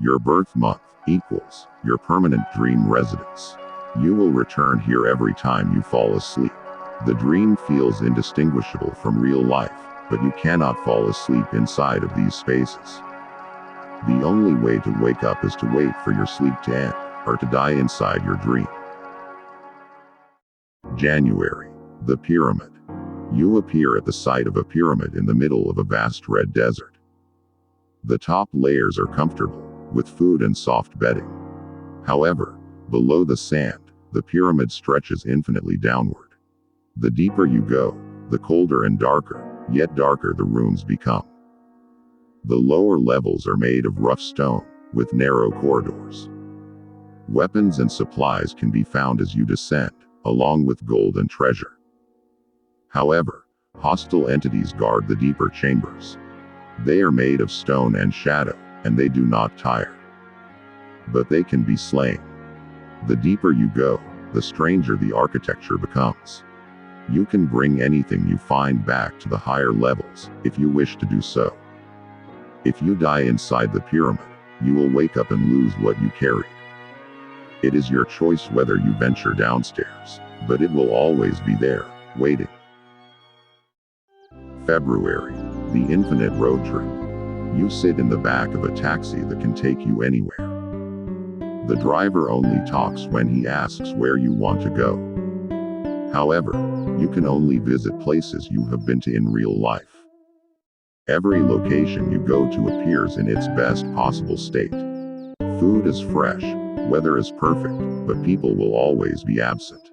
Your birth month equals your permanent dream residence. You will return here every time you fall asleep. The dream feels indistinguishable from real life, but you cannot fall asleep inside of these spaces. The only way to wake up is to wait for your sleep to end, or to die inside your dream. January. The pyramid. You appear at the site of a pyramid in the middle of a vast red desert. The top layers are comfortable, with food and soft bedding. However, below the sand, the pyramid stretches infinitely downward. The deeper you go, the colder and darker, yet darker the rooms become. The lower levels are made of rough stone, with narrow corridors. Weapons and supplies can be found as you descend, along with gold and treasure. However, hostile entities guard the deeper chambers. They are made of stone and shadow, and they do not tire. But they can be slain. The deeper you go, the stranger the architecture becomes. You can bring anything you find back to the higher levels, if you wish to do so. If you die inside the pyramid, you will wake up and lose what you carried. It is your choice whether you venture downstairs, but it will always be there, waiting. February. The infinite road trip. You sit in the back of a taxi that can take you anywhere. The driver only talks when he asks where you want to go. However, you can only visit places you have been to in real life. Every location you go to appears in its best possible state. Food is fresh, weather is perfect, but people will always be absent.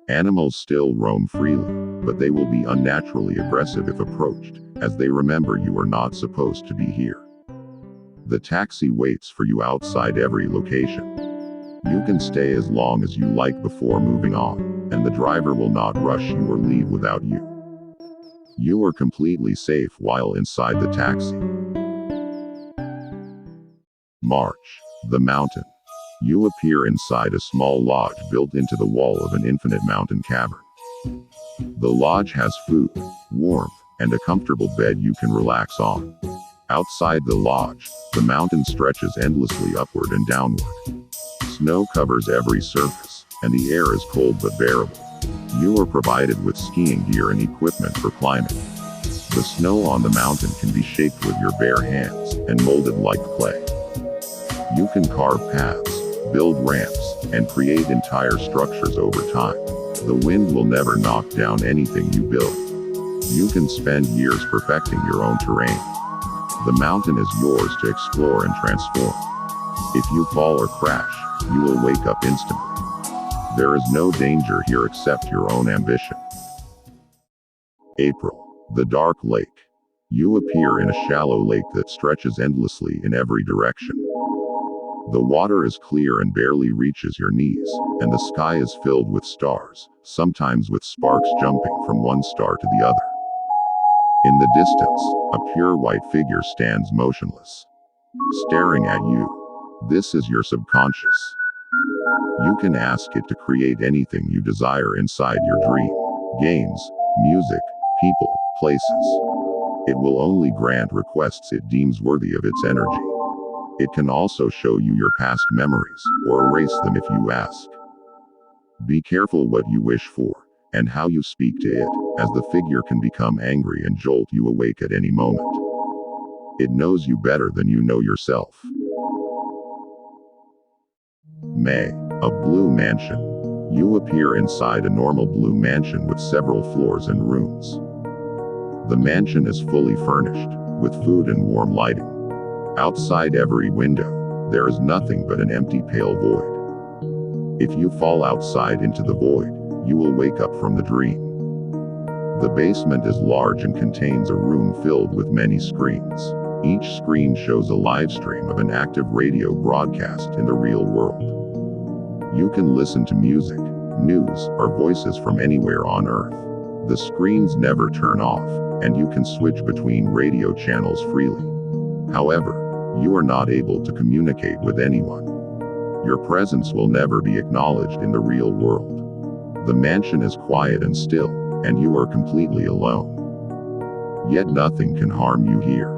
Animals still roam freely, but they will be unnaturally aggressive if approached, as they remember you are not supposed to be here. The taxi waits for you outside every location. You can stay as long as you like before moving on, and the driver will not rush you or leave without you. You are completely safe while inside the taxi. March. The mountain. You appear inside a small lodge built into the wall of an infinite mountain cavern. The lodge has food, warmth, and a comfortable bed you can relax on. Outside the lodge, the mountain stretches endlessly upward and downward. Snow covers every surface, and the air is cold but bearable. You are provided with skiing gear and equipment for climbing. The snow on the mountain can be shaped with your bare hands, and molded like clay. You can carve paths, build ramps, and create entire structures over time. The wind will never knock down anything you build. You can spend years perfecting your own terrain. The mountain is yours to explore and transform. If you fall or crash, you will wake up instantly. There is no danger here except your own ambition. April. The dark lake. You appear in a shallow lake that stretches endlessly in every direction. The water is clear and barely reaches your knees, and the sky is filled with stars, sometimes with sparks jumping from one star to the other. In the distance, a pure white figure stands motionless, staring at you. This is your subconscious. You can ask it to create anything you desire inside your dream. Games, music, people, places. It will only grant requests it deems worthy of its energy. It can also show you your past memories, or erase them if you ask. Be careful what you wish for, and how you speak to it, as the figure can become angry and jolt you awake at any moment. It knows you better than you know yourself. May. A blue mansion. You appear inside a normal blue mansion with several floors and rooms. The mansion is fully furnished, with food and warm lighting. Outside every window, there is nothing but an empty pale void. If you fall outside into the void, you will wake up from the dream. The basement is large and contains a room filled with many screens. Each screen shows a live stream of an active radio broadcast in the real world. You can listen to music, news, or voices from anywhere on Earth. The screens never turn off, and you can switch between radio channels freely. However, you are not able to communicate with anyone. Your presence will never be acknowledged in the real world. The mansion is quiet and still, and you are completely alone. Yet nothing can harm you here.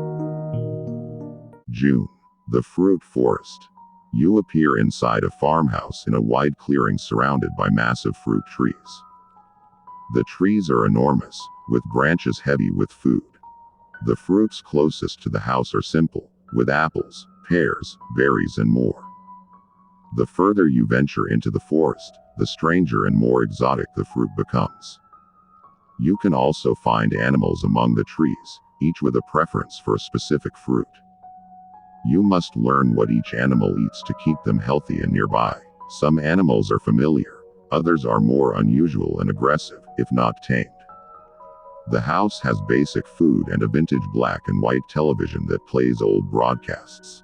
June. The fruit forest. You appear inside a farmhouse in a wide clearing surrounded by massive fruit trees. The trees are enormous, with branches heavy with food. The fruits closest to the house are simple, with apples, pears, berries, and more. The further you venture into the forest, the stranger and more exotic the fruit becomes. You can also find animals among the trees, each with a preference for a specific fruit. You must learn what each animal eats to keep them healthy and nearby. Some animals are familiar, others are more unusual and aggressive, if not tamed. The house has basic food and a vintage black and white television that plays old broadcasts.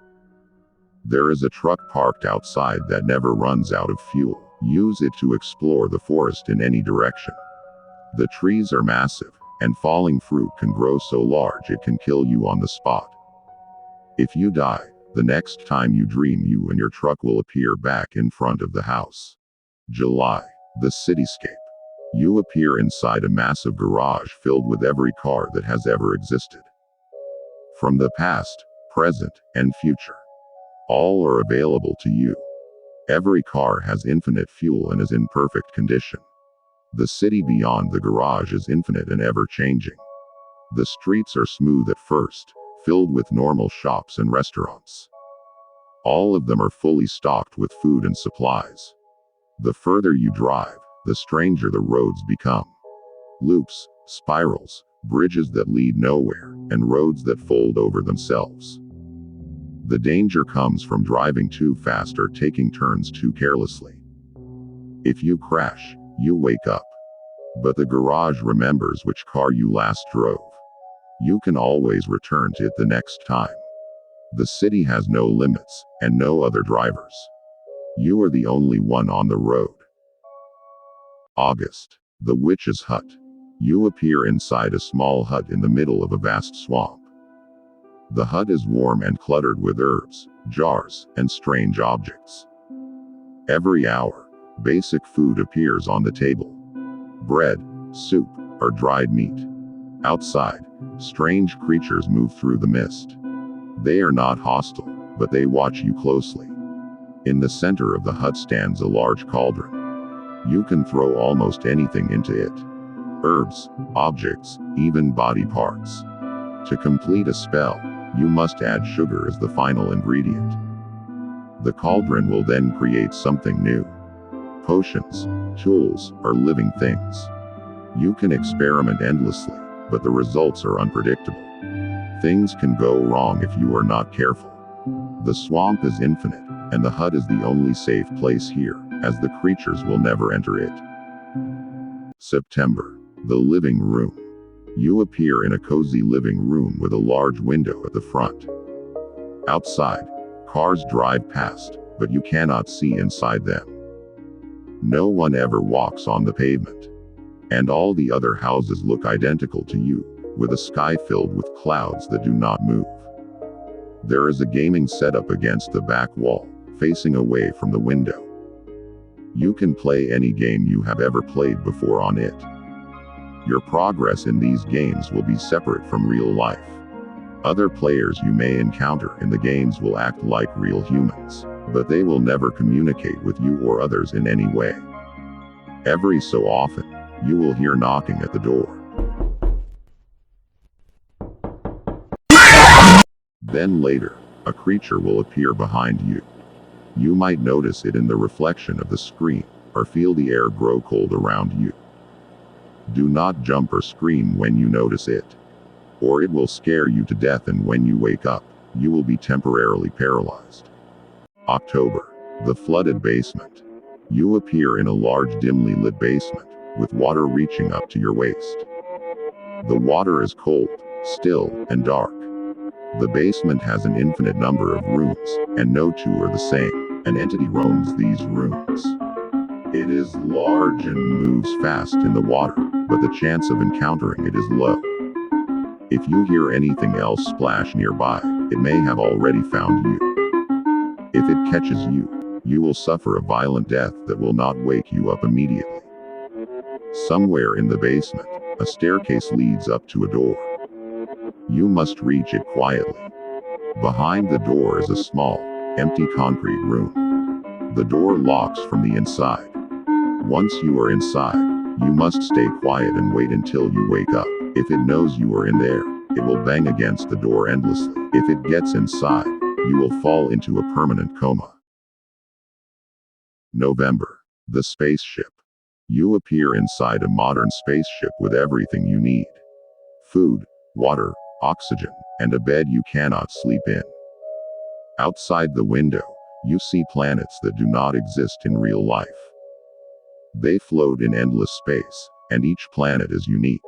There is a truck parked outside that never runs out of fuel. Use it to explore the forest in any direction. The trees are massive, and falling fruit can grow so large it can kill you on the spot. If you die, the next time you dream you and your truck will appear back in front of the house. July. The cityscape. You appear inside a massive garage filled with every car that has ever existed. From the past, present, and future. All are available to you. Every car has infinite fuel and is in perfect condition. The city beyond the garage is infinite and ever-changing. The streets are smooth at first, filled with normal shops and restaurants. All of them are fully stocked with food and supplies. The further you drive, the stranger the roads become. Loops, spirals, bridges that lead nowhere, and roads that fold over themselves. The danger comes from driving too fast or taking turns too carelessly. If you crash, you wake up. But the garage remembers which car you last drove. You can always return to it the next time. The city has no limits, and no other drivers. You are the only one on the road. August. The witch's hut. You appear inside a small hut in the middle of a vast swamp. The hut is warm and cluttered with herbs, jars, and strange objects. Every hour, basic food appears on the table. Bread, soup, or dried meat. Outside, strange creatures move through the mist. They are not hostile, but they watch you closely. In the center of the hut stands a large cauldron. You can throw almost anything into it. Herbs, objects, even body parts. To complete a spell, you must add sugar as the final ingredient. The cauldron will then create something new. Potions, tools, or living things. You can experiment endlessly, but the results are unpredictable. Things can go wrong if you are not careful. The swamp is infinite, and the hut is the only safe place here, as the creatures will never enter it. September. The living room. You appear in a cozy living room with a large window at the front. Outside, cars drive past, but you cannot see inside them. No one ever walks on the pavement. And all the other houses look identical to you, with a sky filled with clouds that do not move. There is a gaming setup against the back wall, facing away from the window. You can play any game you have ever played before on it. Your progress in these games will be separate from real life. Other players you may encounter in the games will act like real humans, but they will never communicate with you or others in any way. Every so often, you will hear knocking at the door. Then later, a creature will appear behind you. You might notice it in the reflection of the screen, or feel the air grow cold around you. Do not jump or scream when you notice it, or it will scare you to death, and when you wake up, you will be temporarily paralyzed. October. The flooded basement. You appear in a large dimly lit basement, with water reaching up to your waist. The water is cold, still, and dark. The basement has an infinite number of rooms, and no two are the same. An entity roams these rooms. It is large and moves fast in the water, but the chance of encountering it is low. If you hear anything else splash nearby, it may have already found you. If it catches you, you will suffer a violent death that will not wake you up immediately. Somewhere in the basement, a staircase leads up to a door. You must reach it quietly. Behind the door is a small, empty concrete room. The door locks from the inside. Once you are inside, you must stay quiet and wait until you wake up. If it knows you are in there, it will bang against the door endlessly. If it gets inside, you will fall into a permanent coma. November. The spaceship. You appear inside a modern spaceship with everything you need. Food, water, oxygen, and a bed you cannot sleep in. Outside the window, you see planets that do not exist in real life. They float in endless space, and each planet is unique.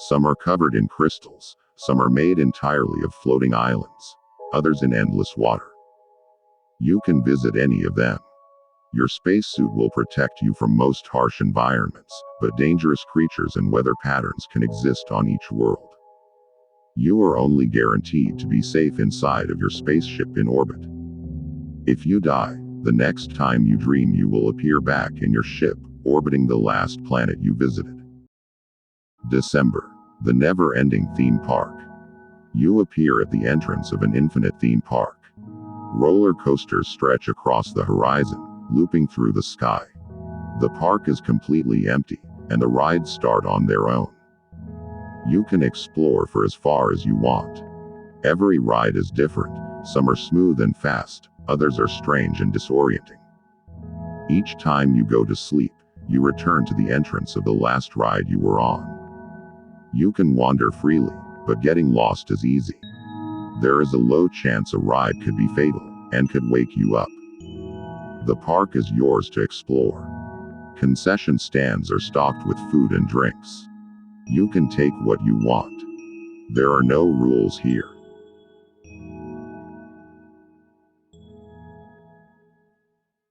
Some are covered in crystals, some are made entirely of floating islands, others in endless water. You can visit any of them. Your spacesuit will protect you from most harsh environments, but dangerous creatures and weather patterns can exist on each world. You are only guaranteed to be safe inside of your spaceship in orbit. If you die, the next time you dream you will appear back in your ship, orbiting the last planet you visited. December. The never-ending theme park. You appear at the entrance of an infinite theme park. Roller coasters stretch across the horizon, looping through the sky. The park is completely empty, and the rides start on their own. You can explore for as far as you want. Every ride is different, some are smooth and fast, others are strange and disorienting. Each time you go to sleep, you return to the entrance of the last ride you were on. You can wander freely, but getting lost is easy. There is a low chance a ride could be fatal, and could wake you up. The park is yours to explore. Concession stands are stocked with food and drinks. You can take what you want. There are no rules here.